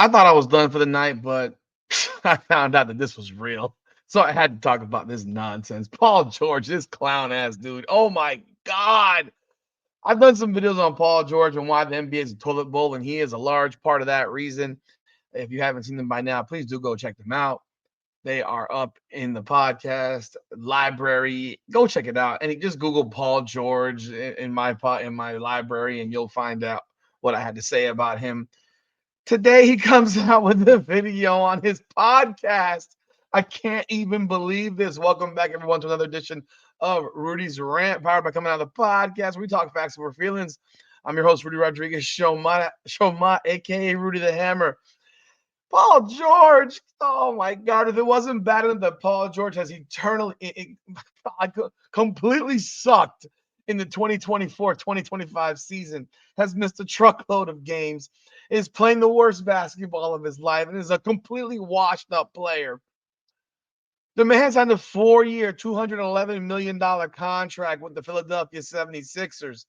I thought I was done for the night, but I found out that this was real. So I had to talk about this nonsense. Paul George, this clown ass dude. Oh my God. I've done some videos on Paul George and why the NBA is a toilet bowl, and he is a large part of that reason. If you haven't seen them by now, please do go check them out. They are up in the podcast library. Go check it out, and just Google Paul George in my library, and you'll find out what I had to say about him. Today he comes out with a video on his podcast. I can't even believe this. Welcome back, everyone, to another edition of Rudy's Rant, powered by Coming Out of the Podcast. We talk facts over feelings. I'm your host, Rudy Rodriguez, Showma, aka Rudy the Hammer. Paul George, oh my God! If it wasn't bad enough that Paul George has completely sucked in the 2024-2025 season, has missed a truckload of games, is playing the worst basketball of his life, and is a completely washed up player. The man signed a 4-year, $211 million contract with the Philadelphia 76ers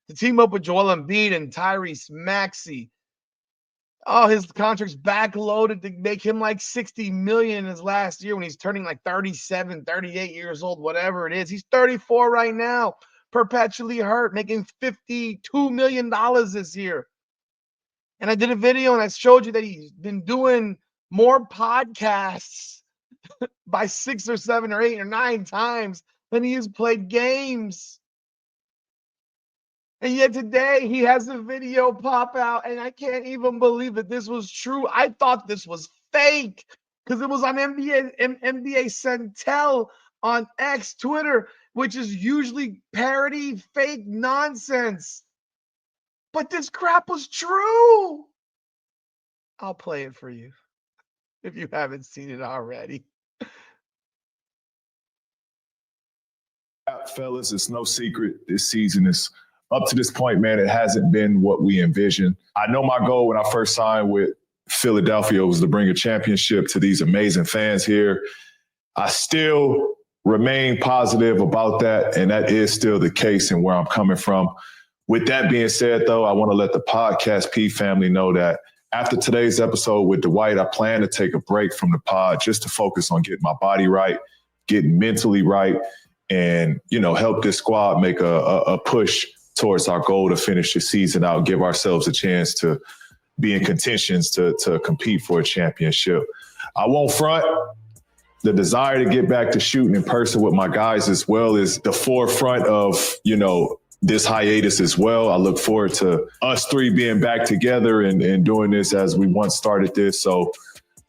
to team up with Joel Embiid and Tyrese Maxey. Oh, his contract's backloaded to make him like $60 million in his last year when he's turning like 37, 38 years old, whatever it is. He's 34 right now, perpetually hurt, making $52 million this year. And I did a video and I showed you that he's been doing more podcasts by 6 or 7 or 8 or 9 times than he has played games. And yet today he has a video pop out, and I can't even believe that this was true. I thought this was fake because it was on NBA Centel on X, Twitter, which is usually parody, fake nonsense. But this crap was true. I'll play it for you if you haven't seen it already. Fellas, it's no secret. This season is up to this point, man. It hasn't been what we envisioned. I know my goal when I first signed with Philadelphia was to bring a championship to these amazing fans here. I still remain positive about that, and that is still the case and where I'm coming from. With that being said, though, I want to let the Podcast P family know that after today's episode with Dwight, I plan to take a break from the pod just to focus on getting my body right, getting mentally right, and, help this squad make a push towards our goal to finish the season out, give ourselves a chance to be in contentions to compete for a championship. I won't front. The desire to get back to shooting in person with my guys as well is the forefront of, this hiatus as well. I look forward to us three being back together and doing this as we once started this. So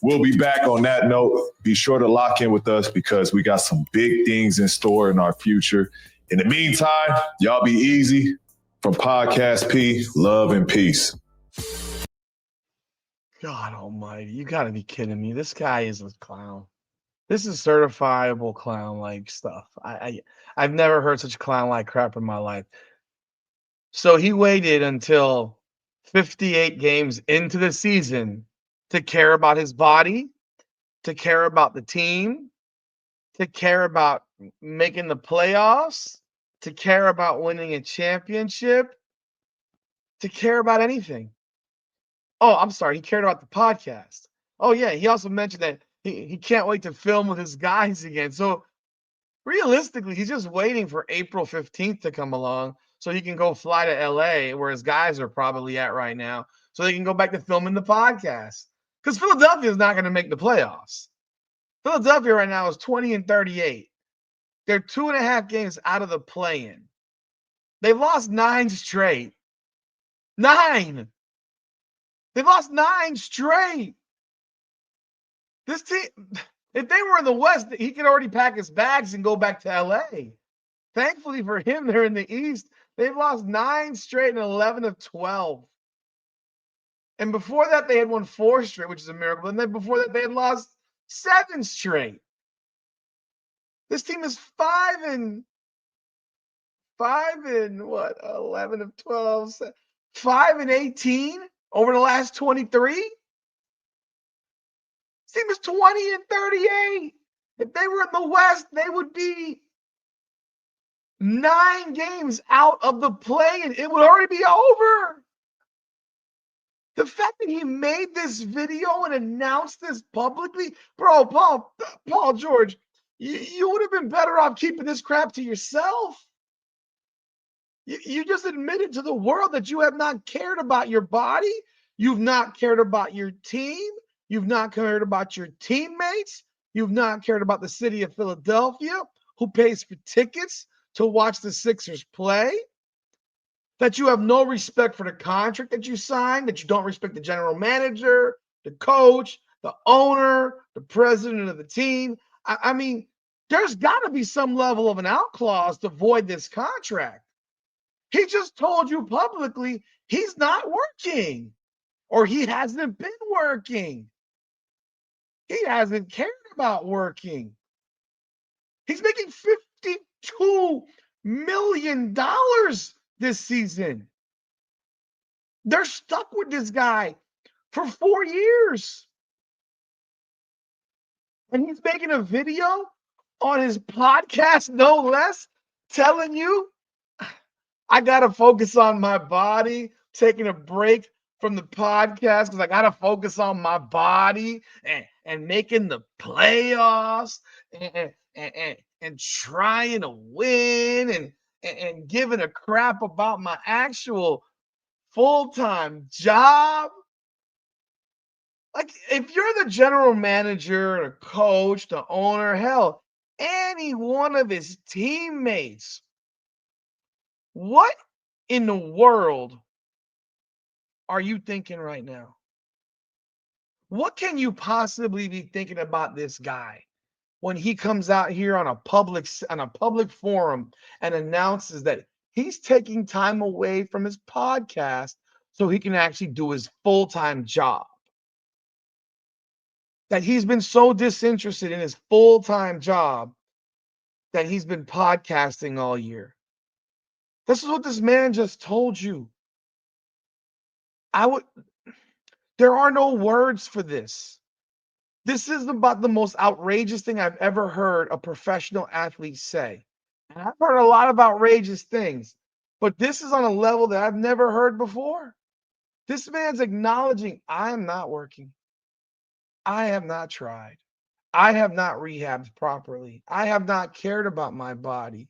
we'll be back on that note. Be sure to lock in with us because we got some big things in store in our future. In the meantime, y'all be easy. From Podcast P, love and peace. God almighty, you got to be kidding me. This guy is a clown. This is certifiable clown-like stuff. I've never heard such clown-like crap in my life. So he waited until 58 games into the season to care about his body, to care about the team, to care about making the playoffs, to care about winning a championship, to care about anything. Oh, I'm sorry. He cared about the podcast. Oh, yeah. He also mentioned that he can't wait to film with his guys again. So realistically, he's just waiting for April 15th to come along so he can go fly to LA where his guys are probably at right now so they can go back to filming the podcast. Because Philadelphia is not going to make the playoffs. Philadelphia right now is 20-38. They're 2.5 games out of the play-in. They've lost 9 straight. 9. They've lost 9 straight. This team, if they were in the West, he could already pack his bags and go back to LA. Thankfully for him, they're in the East. They've lost 9 straight and 11 of 12. And before that, they had won 4 straight, which is a miracle. And then before that, they had lost 7 straight. This team is 5 and what? 11 of 12, 5 and 18 over the last 23. This team is 20-38. If they were in the West, they would be 9 games out of the play, and it would already be over. The fact that he made this video and announced this publicly, bro, Paul George, you would have been better off keeping this crap to yourself. You just admitted to the world that you have not cared about your body. You've not cared about your team. You've not cared about your teammates. You've not cared about the city of Philadelphia, who pays for tickets to watch the Sixers play. That you have no respect for the contract that you signed, that you don't respect the general manager, the coach, the owner, the president of the team. I mean, there's got to be some level of an out clause to void this contract. He just told you publicly he's not working, or he hasn't been working. He hasn't cared about working. He's making $52 million this season. They're stuck with this guy for 4 years. And he's making a video on his podcast, no less, telling you, I got to focus on my body, taking a break from the podcast because I got to focus on my body and making the playoffs and trying to win and giving a crap about my actual full-time job. Like, if you're the general manager, the coach, the owner, hell, any one of his teammates, what in the world are you thinking right now? What can you possibly be thinking about this guy when he comes out here on a public forum and announces that he's taking time away from his podcast so he can actually do his full-time job? That he's been so disinterested in his full-time job that he's been podcasting all year. This is what this man just told you. There are no words for this. This is about the most outrageous thing I've ever heard a professional athlete say. And I've heard a lot of outrageous things, but this is on a level that I've never heard before. This man's acknowledging, I am not working. I have not tried. I have not rehabbed properly. I have not cared about my body.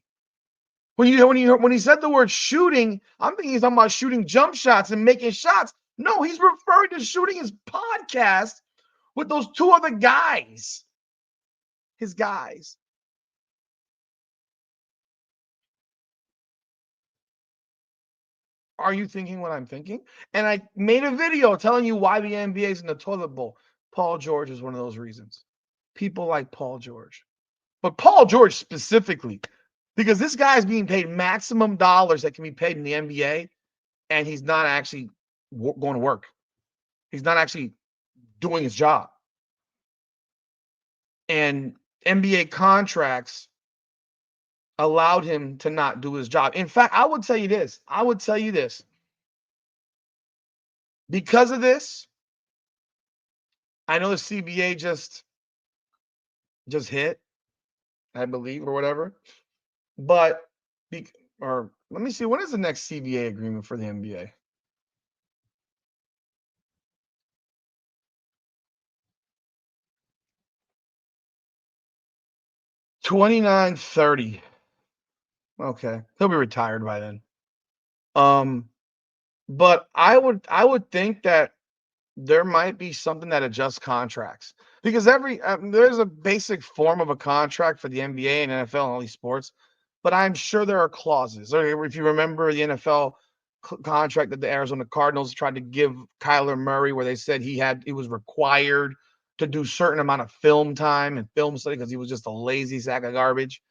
When he said the word shooting, I'm thinking he's talking about shooting jump shots and making shots. No, he's referring to shooting his podcast with those two other guys. His guys. Are you thinking what I'm thinking? And I made a video telling you why the NBA is in the toilet bowl. Paul George is one of those reasons. People like Paul George. But Paul George specifically, because this guy is being paid maximum dollars that can be paid in the NBA, and he's not actually going to work. He's not actually doing his job. And NBA contracts allowed him to not do his job. In fact, I would tell you this. Because of this, I know the CBA just hit, I believe, or whatever. But let me see, when is the next CBA agreement for the NBA? $29.30. Okay, he'll be retired by then. But I would think that there might be something that adjusts contracts, because there's a basic form of a contract for the NBA and NFL and all these sports, but I'm sure there are clauses. Or if you remember the NFL contract that the Arizona Cardinals tried to give Kyler Murray, where they said he was required to do certain amount of film time and film study because he was just a lazy sack of garbage,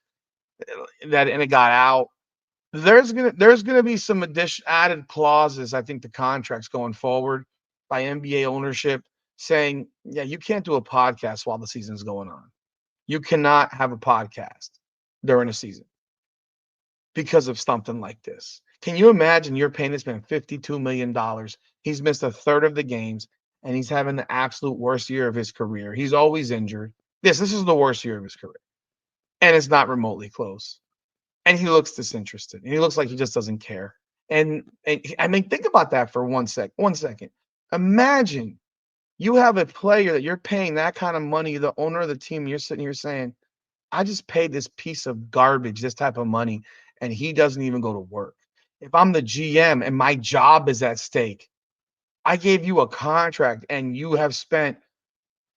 and it got out. There's gonna be some added clauses, I think, to contracts going forward by NBA ownership saying, yeah, you can't do a podcast while the season's going on. You cannot have a podcast during a season because of something like this. Can you imagine you're paying this man $52 million? He's missed a third of the games, and he's having the absolute worst year of his career. He's always injured. This is the worst year of his career, and it's not remotely close. And he looks disinterested, and he looks like he just doesn't care. And I mean, think about that for 1 second. Imagine you have a player that you're paying that kind of money, the owner of the team, you're sitting here saying, I just paid this piece of garbage, this type of money, and he doesn't even go to work. If I'm the GM and my job is at stake, I gave you a contract and you have spent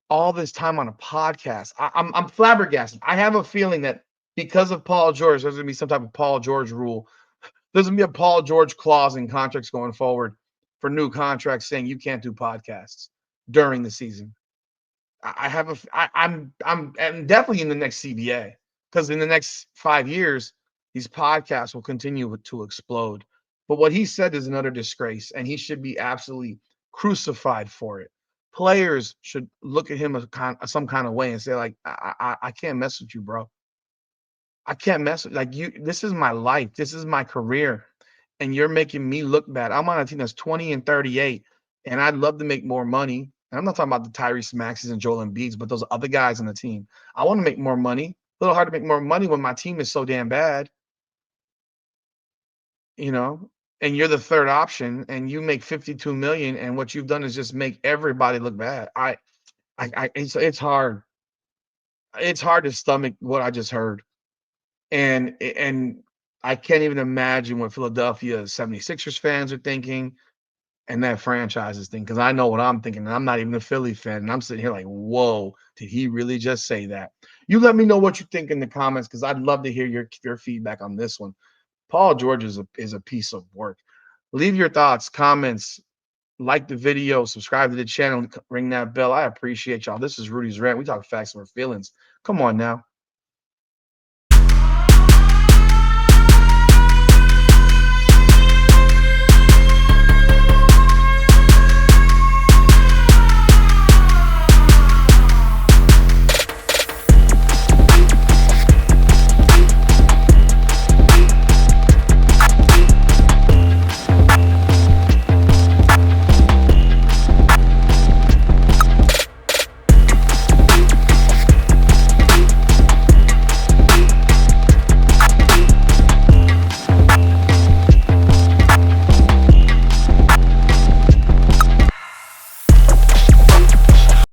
all this time on a podcast. I'm flabbergasted. I have a feeling that because of Paul George, there's gonna be some type of Paul George rule. There's gonna be a Paul George clause in contracts going forward for new contracts saying you can't do podcasts during the season. I have a I'm definitely in the next CBA because in the next 5 years these podcasts will continue to explode. But what he said is another disgrace, and he should be absolutely crucified for it. Players should look at him as some kind of way and say like, I can't mess with you, bro. I can't mess with like you. This is my life. This is my career, and you're making me look bad. I'm on a team that's 20 and 38, and I'd love to make more money. And I'm not talking about the Tyrese Maxes and Joel Embiids, but those other guys on the team. I want to make more money. A little hard to make more money when my team is so damn bad, you know. And you're the third option, and you make 52 million, and what you've done is just make everybody look bad. It's hard. It's hard to stomach what I just heard. And I can't even imagine what Philadelphia 76ers fans are thinking and that franchise is thinking, because I know what I'm thinking, and I'm not even a Philly fan, and I'm sitting here like, whoa, did he really just say that? You let me know what you think in the comments, because I'd love to hear your feedback on this one. Paul George is a piece of work. Leave your thoughts, comments, like the video, subscribe to the channel, ring that bell. I appreciate y'all. This is Rudy's Rant. We talk facts and feelings. Come on now.